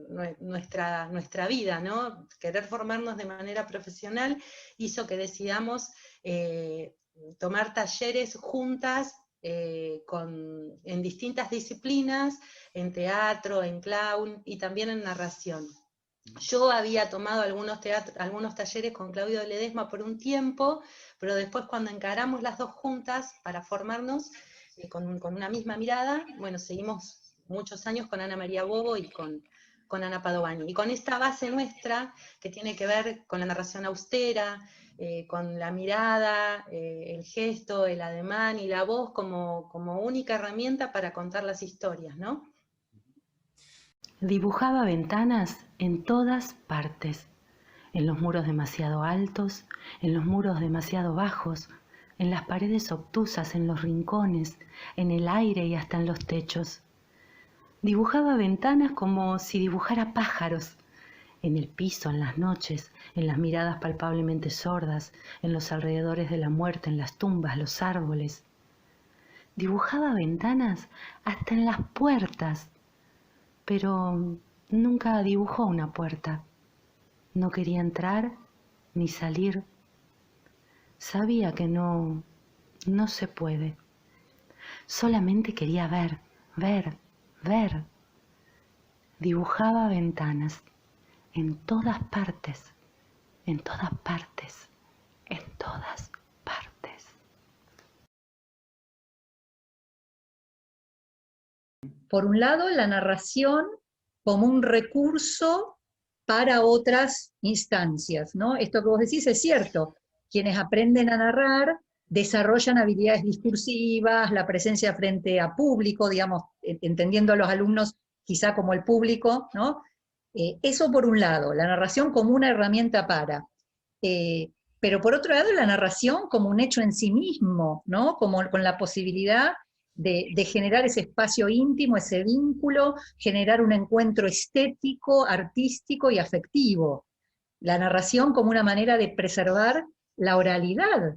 nuestra vida, ¿no? Querer formarnos de manera profesional hizo que decidamos tomar talleres juntas en distintas disciplinas, en teatro, en clown y también en narración. Yo había tomado algunos talleres con Claudio Ledesma por un tiempo, pero después cuando encaramos las dos juntas para formarnos con una misma mirada, bueno, seguimos muchos años con Ana María Bobo y con Ana Padovani. Y con esta base nuestra, que tiene que ver con la narración austera, con la mirada, el gesto, el ademán y la voz como única herramienta para contar las historias, ¿no? Dibujaba ventanas en todas partes, en los muros demasiado altos, en los muros demasiado bajos, en las paredes obtusas, en los rincones, en el aire y hasta en los techos. Dibujaba ventanas como si dibujara pájaros, en el piso, en las noches, en las miradas palpablemente sordas, en los alrededores de la muerte, en las tumbas, los árboles. Dibujaba ventanas hasta en las puertas, pero nunca dibujó una puerta. No quería entrar ni salir. Sabía que no se puede. Solamente quería ver, ver, ver. Dibujaba ventanas en todas partes, en todas partes, en todas partes. Por un lado, la narración como un recurso para otras instancias, ¿no? Esto que vos decís es cierto. Quienes aprenden a narrar desarrollan habilidades discursivas, la presencia frente a público, digamos, entendiendo a los alumnos quizá como el público, ¿no? Eso por un lado, la narración como una herramienta para. Pero por otro lado, la narración como un hecho en sí mismo, ¿no? Como con la posibilidad de generar ese espacio íntimo, ese vínculo, generar un encuentro estético, artístico y afectivo. La narración como una manera de preservar la oralidad,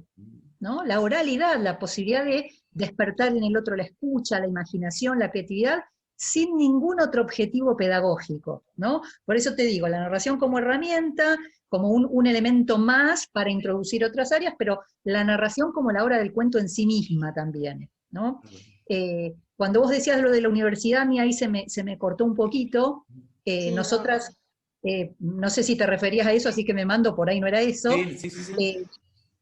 ¿no? La oralidad, la posibilidad de despertar en el otro la escucha, la imaginación, la creatividad, sin ningún otro objetivo pedagógico, ¿no? Por eso te digo, la narración como herramienta, como un elemento más para introducir otras áreas, pero la narración como la obra del cuento en sí misma también, ¿no? Cuando vos decías lo de la universidad, a mí ahí se me cortó un poquito. Sí, Nosotras, no sé si te referías a eso, así que me mando, por ahí no era eso. Sí.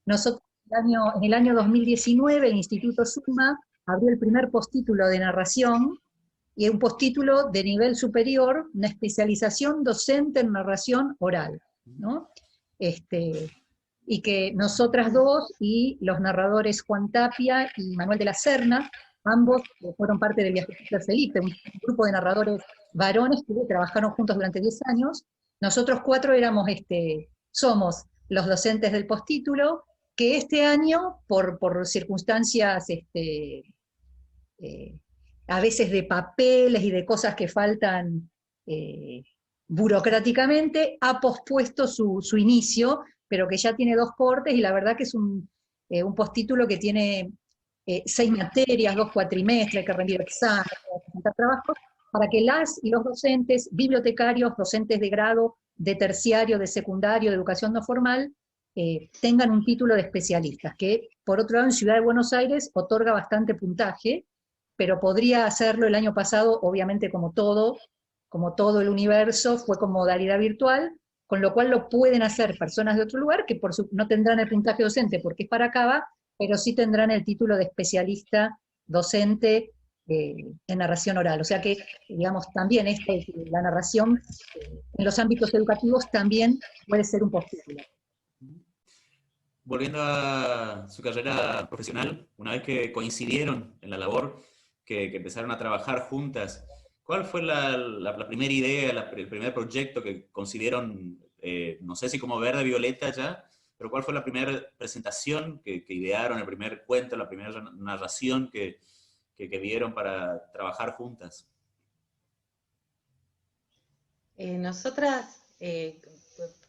Nosotros en el año 2019 el Instituto Summa abrió el primer postítulo de narración, y un postítulo de nivel superior, una especialización docente en narración oral, ¿no? Y que nosotras dos y los narradores Juan Tapia y Manuel de la Serna, ambos fueron parte del Viaje de Felipe, un grupo de narradores varones que trabajaron juntos durante 10 años. Nosotros 4 somos los docentes del postítulo, que este año, por circunstancias a veces de papeles y de cosas que faltan burocráticamente, ha pospuesto su inicio, pero que ya tiene 2 cortes, y la verdad que es un postítulo que tiene 6 materias, 2 cuatrimestres, hay que rendir exámenes, hay que presentar trabajos, para que las y los docentes, bibliotecarios, docentes de grado, de terciario, de secundario, de educación no formal, tengan un título de especialistas, que por otro lado en Ciudad de Buenos Aires otorga bastante puntaje, pero podría hacerlo el año pasado, obviamente como todo el universo, fue con modalidad virtual, con lo cual lo pueden hacer personas de otro lugar, que no tendrán el puntaje docente porque es para Cava, pero sí tendrán el título de especialista docente en narración oral. O sea que, digamos, también la narración en los ámbitos educativos también puede ser un postítulo. Volviendo a su carrera profesional, una vez que coincidieron en la labor, que empezaron a trabajar juntas, ¿cuál fue la primera idea, el primer proyecto que concibieron, no sé si como Verde Violeta ya, pero cuál fue la primera presentación que idearon, el primer cuento, la primera narración que vieron para trabajar juntas? Nosotras,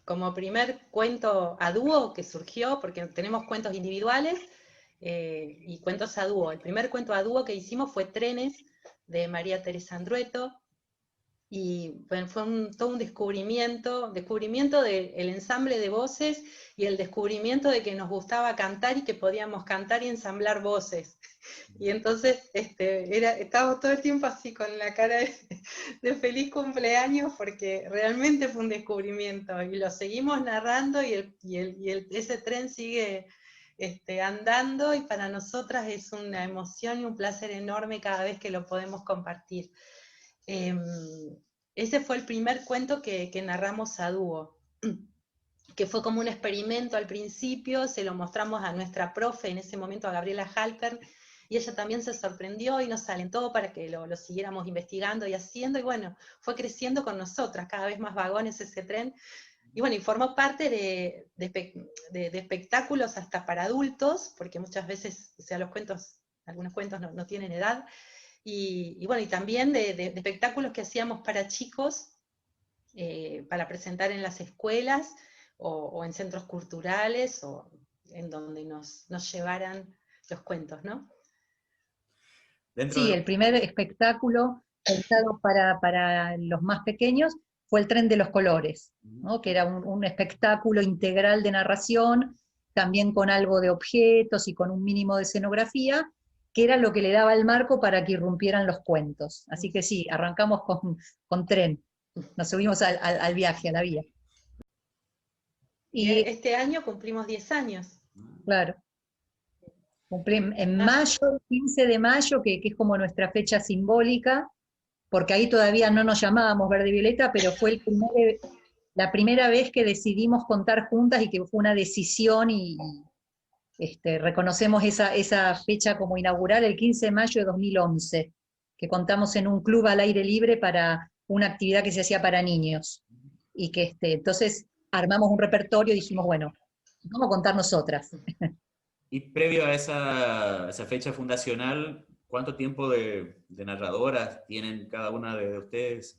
como primer cuento a dúo que surgió, porque tenemos cuentos individuales y cuentos a dúo. El primer cuento a dúo que hicimos fue Trenes, de María Teresa Andrueto, y bueno, fue todo un descubrimiento del ensamble de voces y el descubrimiento de que nos gustaba cantar y que podíamos cantar y ensamblar voces. Y entonces estábamos todo el tiempo así con la cara de feliz cumpleaños, porque realmente fue un descubrimiento, y lo seguimos narrando, y ese tren sigue andando, y para nosotras es una emoción y un placer enorme cada vez que lo podemos compartir. Ese fue el primer cuento que narramos a dúo, que fue como un experimento al principio. Se lo mostramos a nuestra profe en ese momento, a Gabriela Halpern, y ella también se sorprendió y nos alentó para que lo siguiéramos investigando y haciendo, y bueno, fue creciendo con nosotras, cada vez más vagones ese tren, y bueno, y formó parte de espectáculos hasta para adultos, porque muchas veces, o sea, algunos cuentos no tienen edad, y bueno, y también de espectáculos que hacíamos para chicos, para presentar en las escuelas o en centros culturales o en donde nos llevaran los cuentos, ¿no? Dentro Sí, de... el primer espectáculo pensado para los más pequeños fue el Tren de los Colores, ¿no? Que era un espectáculo integral de narración, también con algo de objetos y con un mínimo de escenografía, que era lo que le daba el marco para que irrumpieran los cuentos. Así que sí, arrancamos con Tren, nos subimos al viaje, a la vía. Y Y este año cumplimos 10 años. claro, en mayo, el 15 de mayo, que es como nuestra fecha simbólica, porque ahí todavía no nos llamábamos Verde y Violeta, pero fue la primera vez que decidimos contar juntas y que fue una decisión y reconocemos esa fecha como inaugural, el 15 de mayo de 2011, que contamos en un club al aire libre para una actividad que se hacía para niños. Y que entonces armamos un repertorio y dijimos, bueno, vamos a contar nosotras. Y previo a esa fecha fundacional, ¿cuánto tiempo de narradoras tienen cada una de ustedes?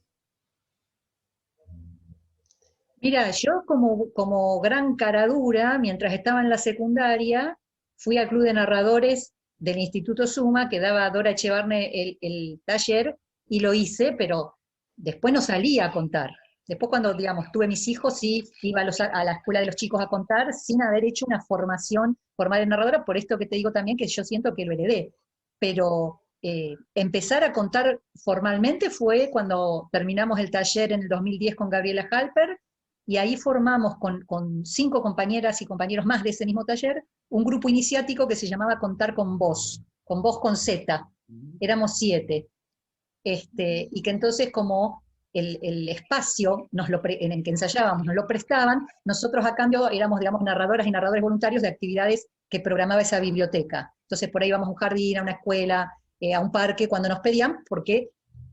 Mira, yo como gran caradura, mientras estaba en la secundaria, fui al Club de Narradores del Instituto Suma, que daba Dora Echevarne el taller, y lo hice, pero después no salía a contar. Después cuando, digamos, tuve mis hijos, sí iba a la escuela de los chicos a contar, sin haber hecho una formación formal de narradora, por esto que te digo también que yo siento que lo heredé. Pero empezar a contar formalmente fue cuando terminamos el taller en el 2010 con Gabriela Halper, y ahí formamos con 5 compañeras y compañeros más de ese mismo taller, un grupo iniciático que se llamaba Contar con Voz con Z, éramos 7, y que entonces como el espacio en el que ensayábamos nos lo prestaban, nosotros a cambio éramos, digamos, narradoras y narradores voluntarios de actividades que programaba esa biblioteca. Entonces por ahí íbamos a un jardín, a una escuela, a un parque, cuando nos pedían, porque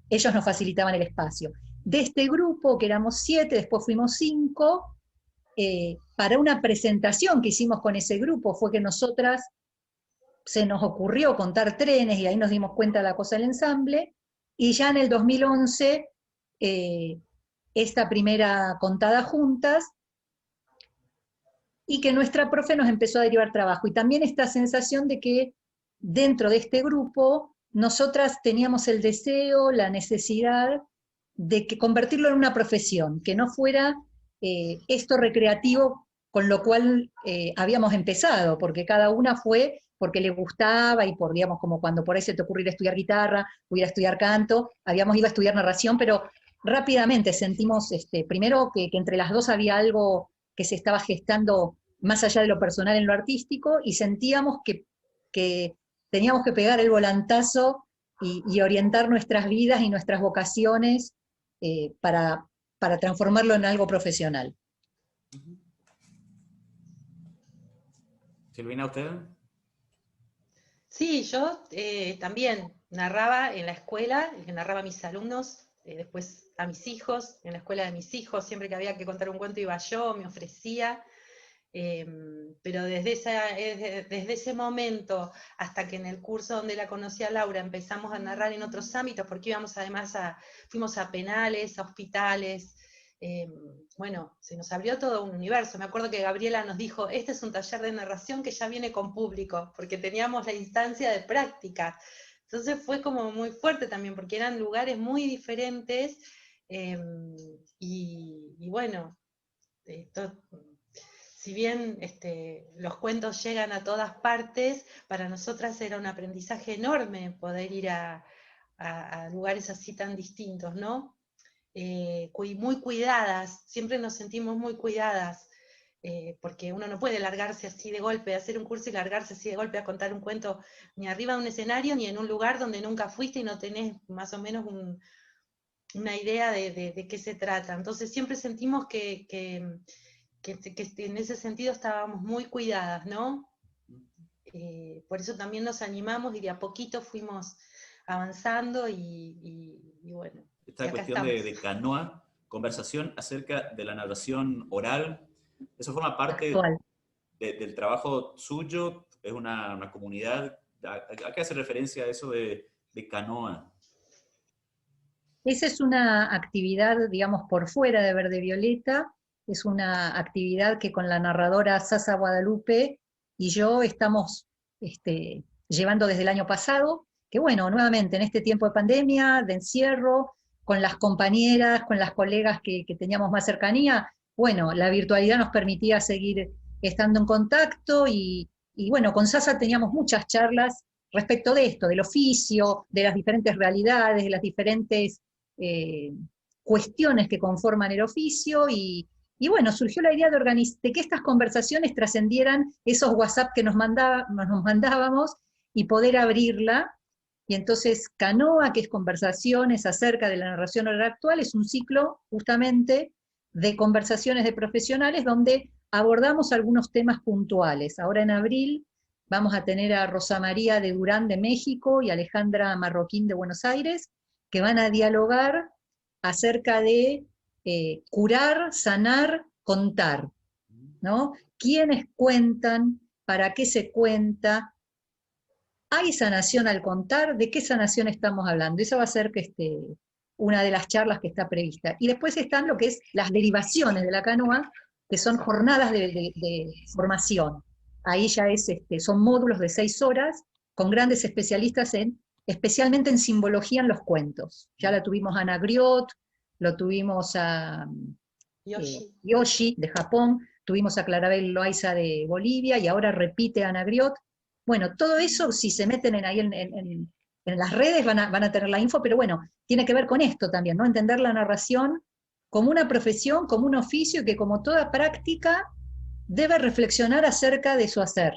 ellos nos facilitaban el espacio. De este grupo, que éramos 7, después fuimos 5, para una presentación que hicimos con ese grupo, fue que nosotras se nos ocurrió contar trenes, y ahí nos dimos cuenta de la cosa del ensamble, y ya en el 2011, esta primera contada juntas, y que nuestra profe nos empezó a derivar trabajo. Y también esta sensación de que dentro de este grupo, nosotras teníamos el deseo, la necesidad de convertirlo en una profesión, que no fuera esto recreativo con lo cual habíamos empezado, porque cada una fue porque le gustaba y por, digamos, como cuando por ahí se te ocurrió ir a estudiar guitarra, o ir a estudiar canto, habíamos ido a estudiar narración, pero rápidamente sentimos, primero que entre las dos había algo que se estaba gestando más allá de lo personal en lo artístico, y sentíamos que teníamos que pegar el volantazo y orientar nuestras vidas y nuestras vocaciones para transformarlo en algo profesional. Silvina, ¿usted? Sí, yo también narraba en la escuela, narraba a mis alumnos, después a mis hijos, en la escuela de mis hijos, siempre que había que contar un cuento iba yo, me ofrecía, pero desde ese momento hasta que en el curso donde la conocí a Laura empezamos a narrar en otros ámbitos, porque íbamos además fuimos a penales, a hospitales, bueno, se nos abrió todo un universo. Me acuerdo que Gabriela nos dijo, este es un taller de narración que ya viene con público, porque teníamos la instancia de práctica. Entonces fue como muy fuerte también, porque eran lugares muy diferentes, y bueno, si bien los cuentos llegan a todas partes, para nosotras era un aprendizaje enorme poder ir a lugares así tan distintos, ¿no? Muy cuidadas, siempre nos sentimos muy cuidadas, porque uno no puede largarse así de golpe, hacer un curso y largarse así de golpe a contar un cuento, ni arriba de un escenario, ni en un lugar donde nunca fuiste y no tenés más o menos una idea de qué se trata. Entonces siempre sentimos que en ese sentido estábamos muy cuidadas, ¿no? Por eso también nos animamos y de a poquito fuimos avanzando y bueno. Esta cuestión de canoa, conversación acerca de la narración oral, ¿eso forma parte del trabajo suyo? ¿Es una comunidad? ¿A qué hace referencia eso de canoa? Esa es una actividad, digamos, por fuera de Verde Violeta, es una actividad que con la narradora Sasa Guadalupe y yo estamos llevando desde el año pasado, que bueno, nuevamente en este tiempo de pandemia, de encierro, con las compañeras, con las colegas que teníamos más cercanía, bueno, la virtualidad nos permitía seguir estando en contacto y bueno, con Sasa teníamos muchas charlas respecto de esto, del oficio, de las diferentes realidades, de las diferentes cuestiones que conforman el oficio, y bueno, surgió la idea de que estas conversaciones trascendieran esos WhatsApp que nos mandábamos y poder abrirla. Y entonces Canoa, que es conversaciones acerca de la narración oral actual, es un ciclo justamente de conversaciones de profesionales donde abordamos algunos temas puntuales. Ahora en abril vamos a tener a Rosa María de Durán de México y Alejandra Marroquín de Buenos Aires, que van a dialogar acerca de curar, sanar, contar, ¿no? ¿Quiénes cuentan? ¿Para qué se cuenta? ¿Hay sanación al contar? ¿De qué sanación estamos hablando? Esa va a ser una de las charlas que está prevista. Y después están lo que es las derivaciones de la canoa, que son jornadas de formación. Ahí ya son módulos de 6 horas, con grandes especialistas especialmente en simbología en los cuentos. Ya la tuvimos a Ana Griot, lo tuvimos a Yoshi de Japón, tuvimos a Clarabel Loaiza de Bolivia, y ahora repite Ana Griot. Bueno, todo eso, si se meten ahí en las redes van a tener la info, pero bueno, tiene que ver con esto también, ¿no? Entender la narración como una profesión, como un oficio, que como toda práctica debe reflexionar acerca de su hacer.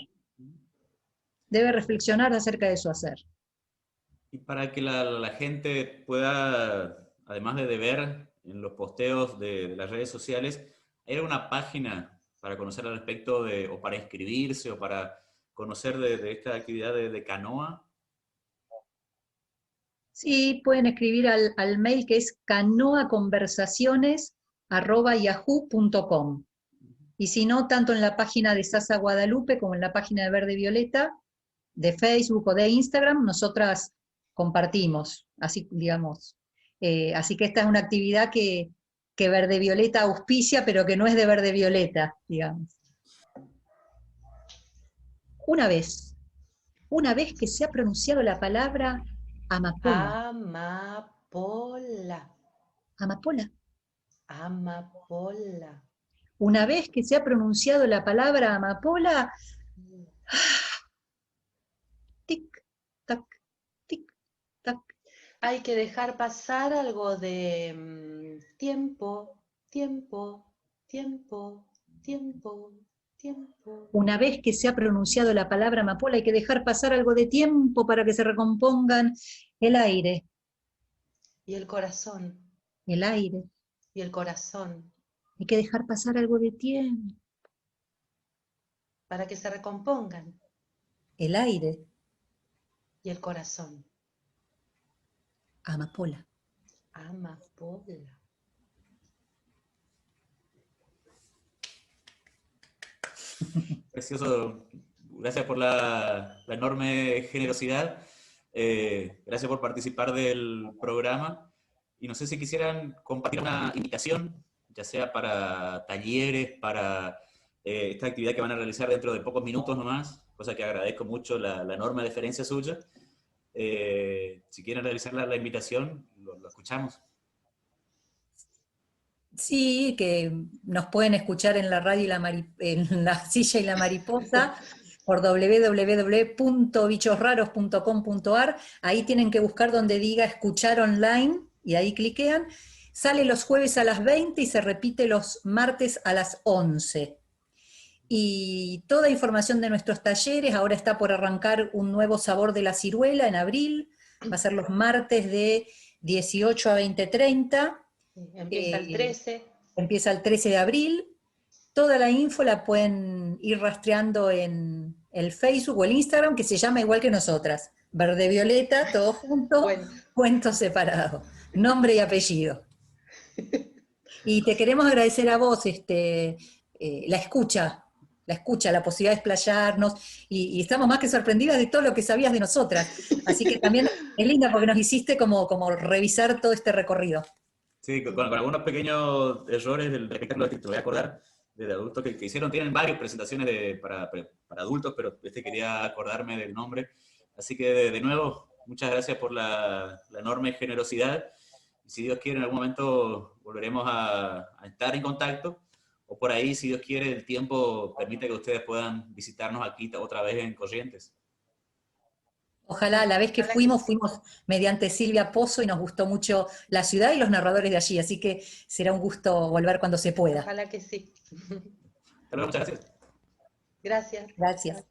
Debe reflexionar acerca de su hacer. Y para que la gente pueda, además de ver en los posteos de las redes sociales, ¿hay alguna página para conocer al respecto o para inscribirse, o para conocer de esta actividad de canoa? Sí, pueden escribir al mail que es canoaconversaciones@yahoo.com. Y si no, tanto en la página de Sasa Guadalupe como en la página de Verde Violeta, de Facebook o de Instagram, nosotras compartimos, así digamos. Así que esta es una actividad que Verde Violeta auspicia, pero que no es de Verde Violeta, digamos. Una vez que se ha pronunciado la palabra amapola. Amapola. Amapola. Amapola. Una vez que se ha pronunciado la palabra amapola, tic, tac, tic, tac. Hay que dejar pasar algo de tiempo, tiempo, tiempo, tiempo, tiempo. Una vez que se ha pronunciado la palabra amapola, hay que dejar pasar algo de tiempo para que se recompongan el aire. Y el corazón. El aire. Y el corazón. Hay que dejar pasar algo de tiempo. Para que se recompongan. El aire. Y el corazón. Amapola. Amapola. Precioso. Gracias por la enorme generosidad. Gracias por participar del programa. Y no sé si quisieran compartir una invitación, ya sea para talleres, para esta actividad que van a realizar dentro de pocos minutos nomás, cosa que agradezco mucho la enorme deferencia suya. Si quieren realizar la invitación, lo escuchamos. Sí, que nos pueden escuchar en la radio en la silla y la mariposa por www.bichosraros.com.ar. Ahí tienen que buscar donde diga escuchar online y ahí cliquean. Sale los jueves a las 20 y se repite los martes a las 11. Y toda información de nuestros talleres, ahora está por arrancar un nuevo sabor de la ciruela en abril, va a ser los martes de 18 a 20:30. Empieza el 13. Empieza el 13 de abril. Toda la info la pueden ir rastreando en el Facebook o el Instagram, que se llama igual que nosotras. Verde Violeta, todo junto, Bueno. cuento separado. Nombre y apellido. Y te queremos agradecer a vos la escucha la escucha, la posibilidad de explayarnos, y estamos más que sorprendidas de todo lo que sabías de nosotras. Así que también es linda porque nos hiciste como revisar todo este recorrido. Sí, con algunos pequeños errores del espectáculo que te voy a acordar, de adultos que hicieron, tienen varias presentaciones para adultos, pero quería acordarme del nombre. Así que de nuevo, muchas gracias por la enorme generosidad. Y si Dios quiere, en algún momento volveremos a estar en contacto, o por ahí, si Dios quiere, el tiempo permite que ustedes puedan visitarnos aquí otra vez en Corrientes. Ojalá, la vez que fuimos mediante Silvia Pozo y nos gustó mucho la ciudad y los narradores de allí, así que será un gusto volver cuando se pueda. Ojalá que sí. Muchas gracias. Gracias. Gracias.